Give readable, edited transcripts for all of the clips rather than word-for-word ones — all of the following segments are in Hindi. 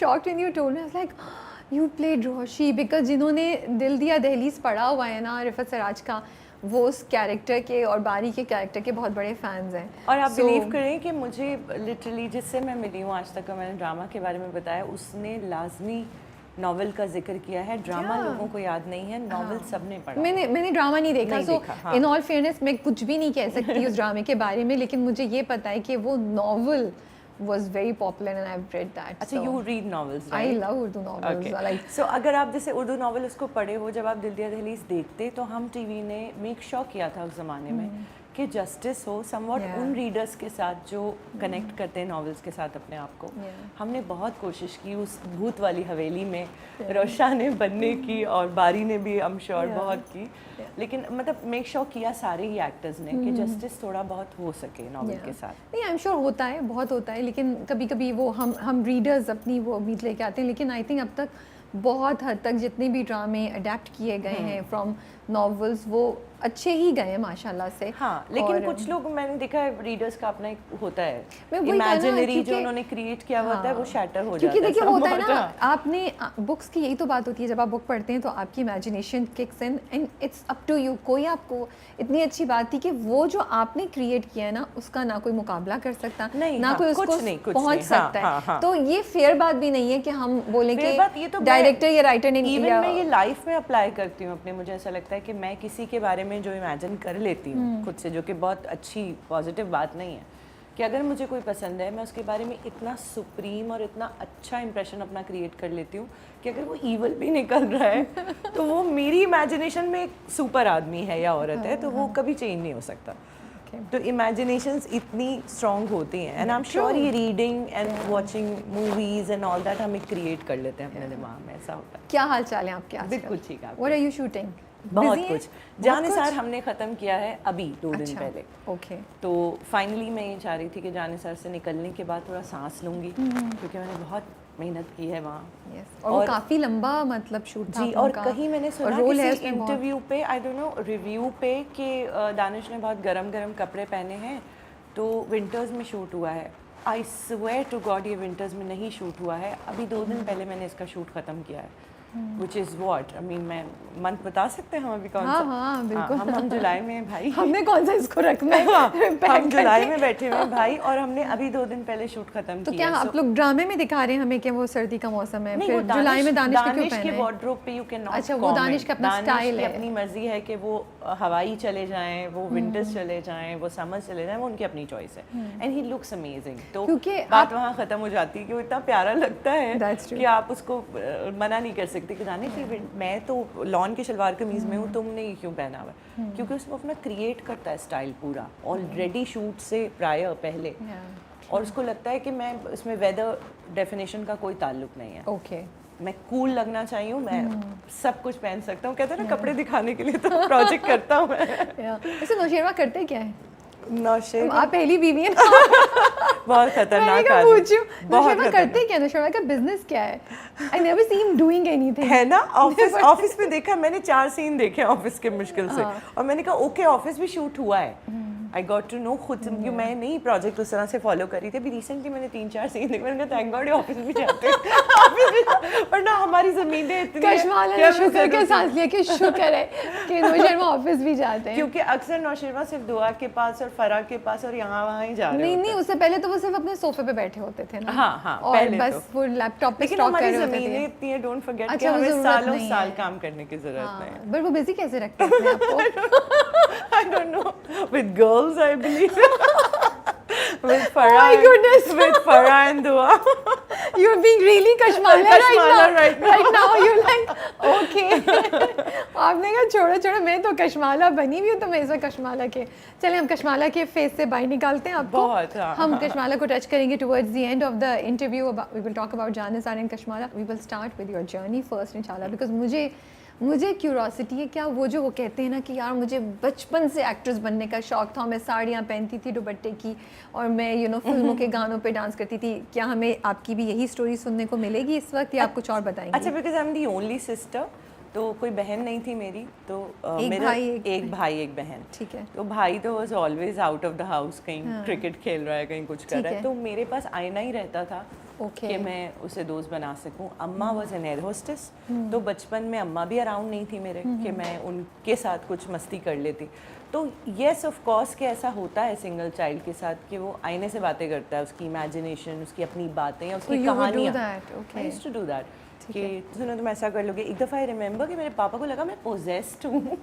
shocked when you told me. I was like, you played Roshi, because जिन्होंने दिल दिया दहलीज पढ़ा हुआ है ना रिफत सराज का, वो उस कैरेक्टर के और बारी के कैरेक्टर के बहुत बड़े फैंस हैं. और आप बिलीव करें कि मुझे लिटरली जिससे मैं मिली हूँ आज तक, मैंने ड्रामा के बारे में बताया, उसने लाजमी नॉवेल का जिक्र किया है. ड्रामा लोगों को याद नहीं है, नॉवेल सबने पढ़ा. मैंने ड्रामा नहीं देखा, सो इन ऑल फेयरनेस मैं कुछ भी नहीं कह सकती उस ड्रामे के बारे में, लेकिन मुझे ये पता है कि वो novel was very popular and I've read that. अच्छा, you read novels, right? I love Urdu novels. Okay. Like, so अगर आप जैसे उर्दू नॉवल उसको पढ़े हो, जब आप दिल दिया दहलीज देखते, तो हम टीवी ने मेक श्योर किया था उस ज़माने में कि जस्टिस हो समवॉट उन रीडर्स के साथ जो कनेक्ट करते हैं नॉवेल्स के साथ अपने आप को. हमने बहुत कोशिश की उस भूत वाली हवेली में रोशा ने बनने की, और बारी ने भी I'm sure बहुत की, लेकिन मतलब मेक श्योर किया सारे ही एक्टर्स ने कि जस्टिस थोड़ा बहुत हो सके नॉवेल के साथ. नहीं, I'm sure होता है, बहुत होता है, लेकिन कभी कभी वो हम रीडर्स अपनी वो उम्मीद लेके आते हैं. लेकिन आई थिंक अब तक बहुत हद तक जितने भी ड्रामे अडेप्ट किए गए हैं फ्रॉम नॉवेल्स, वो अच्छे ही गए माशाल्लाह से. हाँ, लेकिन कुछ लोग मैंने देखा है रीडर्स का अपना एक होता है इमेजिनरी जो उन्होंने क्रिएट किया होता है, वो शैटर हो जाता है. क्योंकि देखिए होता है ना, आपने बुक्स की यही तो बात होती है, जब आप बुक पढ़ते हैं तो आपकी imagination kicks in and it's up to you. कोई आपको इतनी अच्छी बात थी कि वो जो आपने क्रिएट किया है ना, उसका ना कोई मुकाबला कर सकता, ना कोई उसको पहुंच सकता है. तो ये फेयर बात भी नहीं है कि हम बोलें कि डायरेक्टर या राइटर ने. इवन मैं ये लाइफ में अप्लाई करती हूँ अपने. मुझे ऐसा लगता है कि मैं किसी के बारे में जो इमेजिन कर लेती हूँ खुद से, जो कि बहुत अच्छी पॉजिटिव बात नहीं है, कि अगर मुझे कोई पसंद है, मैं उसके बारे में इतना सुप्रीम और इतना अच्छा इंप्रेशन अपना क्रिएट कर लेती हूँ कि अगर वो ईवल भी निकल रहा है तो वो मेरी इमेजिनेशन में एक सुपर आदमी है या औरत है, तो वो कभी चेंज नहीं हो सकता. तो इमेजिनेशंस इतनी स्ट्रॉन्ग होती हैं, एंड आई एम श्योर ये reading and watching movies and all that हम क्रिएट कर लेते हैं अपने दिमाग में. ऐसा होता है. क्या हाल चाल है आपके? बिल्कुल ठीक है. What are you shooting? बहुत कुछ. जानिसार हमने ख़त्म किया है अभी 2 दिन पहले. ओके. तो फाइनली मैं ये चाह रही थी कि जानिसार से निकलने के बाद थोड़ा सांस लूँगी, क्योंकि मैंने बहुत मेहनत की है वहाँ. और वो काफ़ी लंबा मतलब शूट था. जी, और कहीं मैंने सुना किसी इंटरव्यू पे, आई डोंट नो, रिव्यू पे, कि दानिश ने बहुत गरम गरम कपड़े पहने हैं, तो विंटर्स में शूट हुआ है. आई स्वेयर टू गॉड ये विंटर्स में नहीं शूट हुआ है. अभी 2 दिन पहले मैंने इसका शूट ख़त्म किया है. Which is what? I mean, मैं मंथ बता सकते हैं हम अभी कौन सा? हाँ, बिल्कुल. हम जुलाई में हैं भाई. हमने कौन सा इसको रखना है? हम जुलाई में बैठे हुए हैं भाई, और हमने अभी 2 दिन पहले शूट खत्म किया. तो क्या आप लोग ड्रामे में दिखा रहे हैं हमें कि वो सर्दी का मौसम है, फिर जुलाई में दानिश के क्यों पहने? वार्डरोब पे यू कैन नॉट. अच्छा, वो दानिश का अपना स्टाइल है, अपनी मर्जी है कि वो हवाई चले जाएं, वो विंटर्स चले जाएं, वो समर चले जाएं, वो उनकी अपनी चॉइस है. And he looks amazing. तो बात वहाँ खत्म हो जाती है कि वो इतना प्यारा लगता है कि आप उसको मना नहीं कर सकते कि दानिश मैं तो लॉन के शलवार कमीज में हूँ, तुमने ये क्यों पहना हुआ है? क्योंकि उसको अपना क्रिएट करता है स्टाइल पूरा ऑलरेडी शूट से प्रायर पहले. और उसको लगता है कि मैं इसमें वेदर डेफिनेशन का कोई ताल्लुक नहीं है. ओके. मैं कूल लगना चाहिए हूँ, मैं सब कुछ पहन सकता हूँ. कहते हैं ना, कपड़े दिखाने के लिए तो प्रोजेक्ट करता हूँ मैं. वैसे नौशेरवा करते क्या है? नौशेरवा आप पहली बीवी है ना? बहुत खतरनाक आदमी. नौशेरवा करते क्या? नौशेरवा का बिजनेस क्या है? I never see him doing anything. है ना, ऑफिस में देखा मैंने, 4 सीन देखे ऑफिस के मुश्किल से, और मैंने कहा ओके ऑफिस भी शूट हुआ है. आई गॉट टू नो खुद, क्योंकि मैं नहीं प्रोजेक्ट उस तरह से फॉलो करी थी. अभी रिसेंटली मैंने 3-4 सीन देखे, मैंने कहा थैंक गॉड ये ऑफिस भी जाते हैं. वरना हमारी ज़मीनें इतनी कश्माला ने शुक्र के सांस लिया कि शुक्र है कि नौशेरवा ऑफिस भी जाते हैं, क्योंकि अक्सर नौशेरवा सिर्फ दुआ के पास और फराह के पास और यहाँ वहाँ ही जा रहे हैं. नहीं, उससे पहले तो वो सिर्फ अपने सोफे पे बैठे होते थे ना. हाँ, और बस वो लैपटॉप पे स्टॉक कर रहे होते थे. ज़मीनें इतनी है, डोंट फॉरगेट कि हमें सालों साल काम करने की जरूरत नहीं. बट वो बिजी कैसे रखते हैं अपने आप को? I don't know. With girls, I believe. With Farah. Oh my goodness. With Farah and Dua. You're being really Kashmala right now. You're like, okay. आपने कहा छोड़ो, मैं तो कश्माला बनी हुई हूँ, तो मैं इस वक्त कश्माला के. चलिए हम कश्माला के फेस से बाहर निकालते हैं आपको. बहुत. हम कश्माला को टच करेंगे towards the end of the interview. We will talk about Janisar and Kashmala. We will start with your journey first इंशाल्लाह, because मुझे क्यूरोसिटी है. क्या वो जो वो कहते हैं ना कि यार मुझे बचपन से एक्ट्रेस बनने का शौक था, मैं साड़ियाँ पहनती थी दुपट्टे की, और मैं फिल्मों के गानों पे डांस करती थी. क्या हमें आपकी भी यही स्टोरी सुनने को मिलेगी इस वक्त, या आप कुछ और बताएंगे? अच्छा, because I am the only sister, तो कोई बहन नहीं थी मेरी, तो एक भाई एक बहन। ठीक है। तो भाई तो was always out of the house, कहीं क्रिकेट खेल रहा है, कहीं कुछ कर रहा है, तो मेरे पास आईना ही रहता था कि मैं उसे दोस्त बना सकूं। अम्मा वाज एन एयर होस्टेस, तो बचपन में अम्मा भी अराउंड नहीं थी मेरे कि मैं उनके साथ कुछ मस्ती कर लेती। तो येस ऑफ कोर्स कि ऐसा होता है सिंगल चाइल्ड के साथ कि वो आईने से बातें करता है, उसकी इमेजिनेशन, उसकी अपनी बातें या उसकी कहानियाँ। I used to do that कि सुनो तुम ऐसा कर लोगे। एक दफ़ा आई रिमेंबर कि मेरे पापा को लगा मैं पोजेस्ड हूँ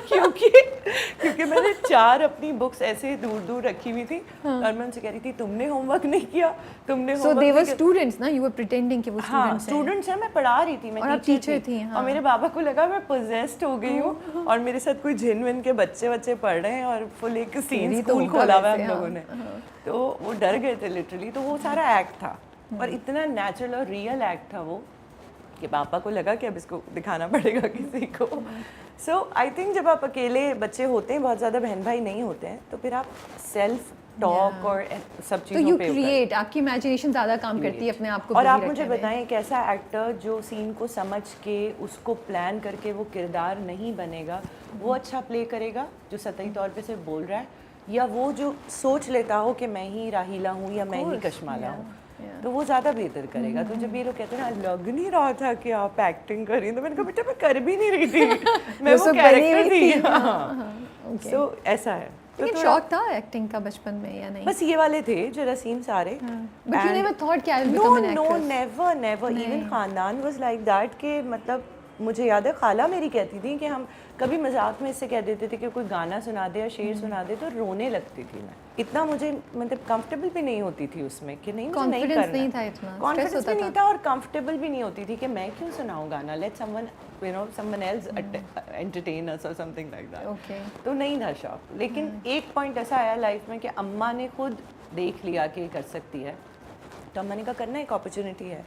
क्योंकि मैंने 4 अपनी बुक्स ऐसे दूर दूर रखी हुई थी और मैं उनसे कह रही थी तुमने होमवर्क नहीं किया, तुमने So they were students ना, you were pretending कि वो students हैं। स्टूडेंट्स हैं, मैं पढ़ा रही थी, मैं और आप टीचर थी। और मेरे पापा को लगा मैं पोजेस्ड हो गई हूँ और मेरे साथ कोई झिन विन के बच्चे पढ़ रहे हैं और फुल एक सीन स्कूल खोला हुआ है हम लोगों ने। तो वो डर गए थे लिटरली। तो वो सारा एक्ट था और इतना नेचुरल और रियल एक्ट था वो कि पापा को लगा कि अब इसको दिखाना पड़ेगा किसी को। सो आई थिंक जब आप अकेले बच्चे होते हैं, बहुत ज़्यादा बहन भाई नहीं होते हैं, तो फिर आप सेल्फ टॉक और सब चीज़ों पे क्रिएट, आपकी इमेजिनेशन ज़्यादा काम करती है अपने आप को। और आप मुझे बताएं एक ऐसा एक्टर जो सीन को समझ के उसको प्लान करके वो किरदार नहीं बनेगा, वो अच्छा प्ले करेगा जो सतही तौर पे सिर्फ बोल रहा है, या वो जो सोच लेता हो कि मैं ही राहीला हूँ या मैं ही कशमाला हूँ, तो वो ज़्यादा बेहतर करेगा। तो जब ये लोग कहते हैं ना लग नहीं रहा था कि आप एक्टिंग कर रही हैं, तो मैंने कहा बेटा मैं कर भी नहीं रही थी, मैं वो कैरेक्टर थी। सो ऐसा है। लेकिन शौक था एक्टिंग का बचपन में या नहीं? बस ये वाले थे जरासीम सारे। But you never thought कि I will become an actress? No, never. Even खानदान was like that कि मतलब मुझे याद है खाला मेरी कहती थी कि हम कभी मजाक में इससे कह देते थे कि कोई गाना सुना दे या शेर सुना दे तो रोने लगती थी मैं। इतना मुझे मतलब कंफर्टेबल भी नहीं होती थी उसमें कि नहीं मुझे नहीं करना। नहीं था इतना, कॉन्फिडेंस भी नहीं था और कंफर्टेबल भी नहीं होती थी कि मैं क्यों सुनाऊं गाना, let someone you know someone else entertain us और समथिंग लाइक दैट। तो नहीं था शौक। लेकिन एक पॉइंट ऐसा आया लाइफ में कि अम्मा ने खुद देख लिया कि कर सकती है, तो अम्मा ने कहा करना एक अपॉर्चुनिटी है।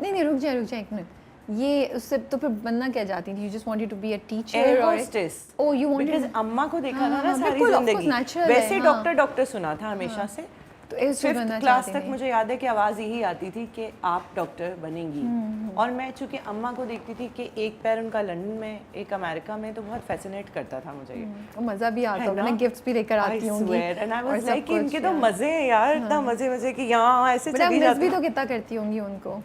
नहीं रुक जाए एक मिनट, ये उससे तो फिर बनना क्या चाहती थी? You just wanted to be a teacher air or hostess. Oh, you wanted Because अम्मा को देखा था ना सारी बिल्कुल, of जिंदगी। course, natural वैसे है, डॉक्टर सुना था हमेशा से। तो इस बनना 5th क्लास चाहती तक थी। मुझे याद है कि आवाज़ यही आती थी कि आप डॉक्टर बनेंगी। और मैं चूँकि अम्मा को देखती थी कि एक पैर उनका लंदन में एक अमेरिका में, तो बहुत फैसिनेट करता था मुझे ये। और मज़ा भी आता होगा ना, गिफ्ट्स भी लेकर आती होंगी। And I was like कि इनके तो मज़े हैं यार, इतना मज़े कि यहाँ ऐसे चली जाती। भी तो कितना करती होंगी उनको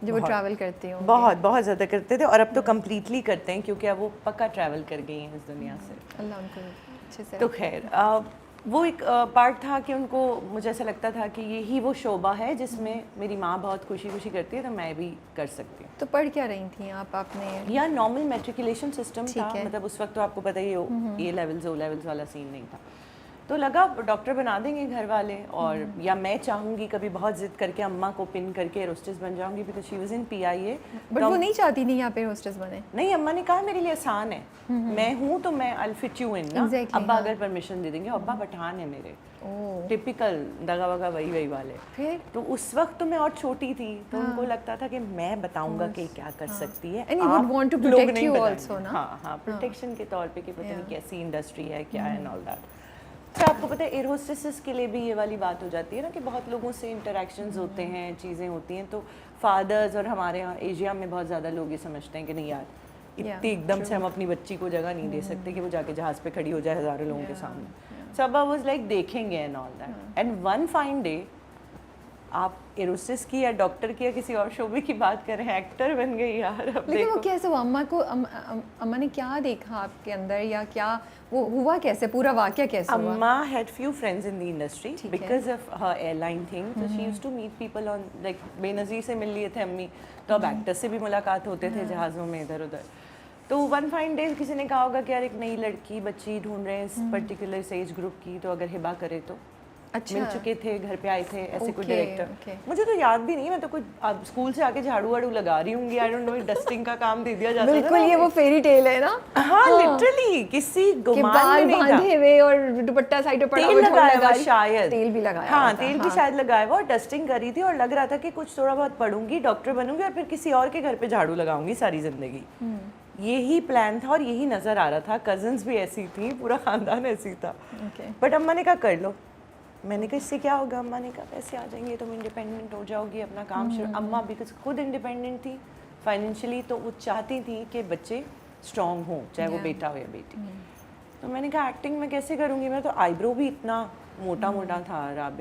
जब वो ट्रैवल करती होंगी। बहुत ज़्यादा करते थे और अब तो कम्प्लीटली करते हैं क्योंकि अब वो पक्का ट्रैवल कर गई हैं इस दुनिया से। अल्लाह उनको अच्छे से। तो खैर वो एक पार्ट था कि उनको मुझे ऐसा लगता था कि यही वो शोबा है जिसमें मेरी माँ बहुत खुशी करती है, तो मैं भी कर सकती हूँ। तो पढ़ क्या रही थी आप? आपने या नॉर्मल मैट्रिकुलेशन सिस्टम था, मतलब उस वक्त तो आपको पता ही हो A लेवल्स O लेवल्स वाला सीन नहीं था, तो लगा डॉक्टर बना देंगे घर वाले। और या मैं चाहूँगी कभी बहुत जिद करके अम्मा को पिन करके होस्टेस बन जाऊँगी, because she was in PIA। But वो नहीं चाहती नहीं यहाँ पे होस्टेस बने। नहीं, अम्मा ने कहा मेरे लिए आसान है, मैं हूँ तो मैं I'll fit you in ना। अब्बा अगर परमिशन दे देंगे, अब्बा पठान है मेरे, टिपिकल दगा वगा वही वाले। फिर तो उस वक्त तो मैं और छोटी थी, तो उनको लगता था कि मैं बताऊंगा कि क्या कर सकती है। And he would want to protect you also ना? हाँ, प्रोटेक्शन के तौर पे कि पता नहीं कैसी इंडस्ट्री है क्या है एंड ऑल दैट। तो आपको पता है एयर होस्टेसेस के लिए भी ये वाली बात हो जाती है ना कि बहुत लोगों से इंटरेक्शंस होते हैं, चीज़ें होती हैं, तो फादर्स और हमारे यहाँ एशिया में बहुत ज़्यादा लोग ये समझते हैं कि नहीं यार इतनी एकदम से हम अपनी बच्ची को जगह नहीं दे सकते कि वो जाके जहाज़ पे खड़ी हो जाए हज़ारों लोगों के सामने। सब आई वाज लाइक देखेंगे and all that. And one fine day आप एरोसिस की या डॉक्टर की या किसी और शोबे की बात कर रहे हैं, एक्टर बन गई यार। अब लेकिन वो कैसे हुआ? अम्मा को अम्मा ने क्या देखा आपके अंदर, या क्या वो हुआ, कैसे पूरा वाकया कैसे हुआ? अम्मा had few friends in the industry because of her airline thing, so she used to meet people on like Benazir से मिल लिए थे अम्मी, तो अब एक्टर्स से भी मुलाकात होते थे जहाज़ों में इधर उधर। तो वन फाइन डे किसी ने कहा होगा कि यार एक नई लड़की बच्ची ढूंढ रहे हैं इस पर्टिकुलर एज ग्रुप की, तो अगर हिबा करे तो। अच्छा। मिल चुके थे, घर पे आए थे ऐसे कोई डायरेक्टर। मुझे तो याद भी नहीं, मैं तो कुछ स्कूल से आके झाड़ू वाड़ू लगा रही हूँगी, आई डोंट नो, डस्टिंग का काम दे दिया जाता है। बिल्कुल ये वो फेरी टेल है ना। हाँ लिटरली किसी गुमान में नहीं था। बांधे हुए और दुपट्टा साइड पे पड़ा हुआ, तेल लगाया हुआ शायद, तेल भी लगाया, हाँ तेल भी शायद लगाया हुआ, और डस्टिंग कर रही थी और लग रहा था कि कुछ थोड़ा बहुत पढ़ूंगी, डॉक्टर बनूंगी और फिर किसी और के घर पे झाड़ू लगाऊंगी सारी जिंदगी। यही प्लान था और यही नजर आ रहा था। कजन्स भी ऐसी थी, पूरा खानदान ऐसी था। बट अम्मा ने कहा कर लो। मैंने कहा इससे क्या होगा? अम्मा ने कहा पैसे आ जाएंगे, तुम इंडिपेंडेंट हो जाओगी, अपना काम शुरू। अम्मा बिकॉज खुद इंडिपेंडेंट थी, फाइनेंशियली, तो वो चाहती थी कि बच्चे स्ट्रांग हों, चाहे वो Yeah. बेटा हो या बेटी। तो मैंने कहा एक्टिंग मैं कैसे करूँगी, मैं तो आईब्रो भी इतना मोटा मोटा था,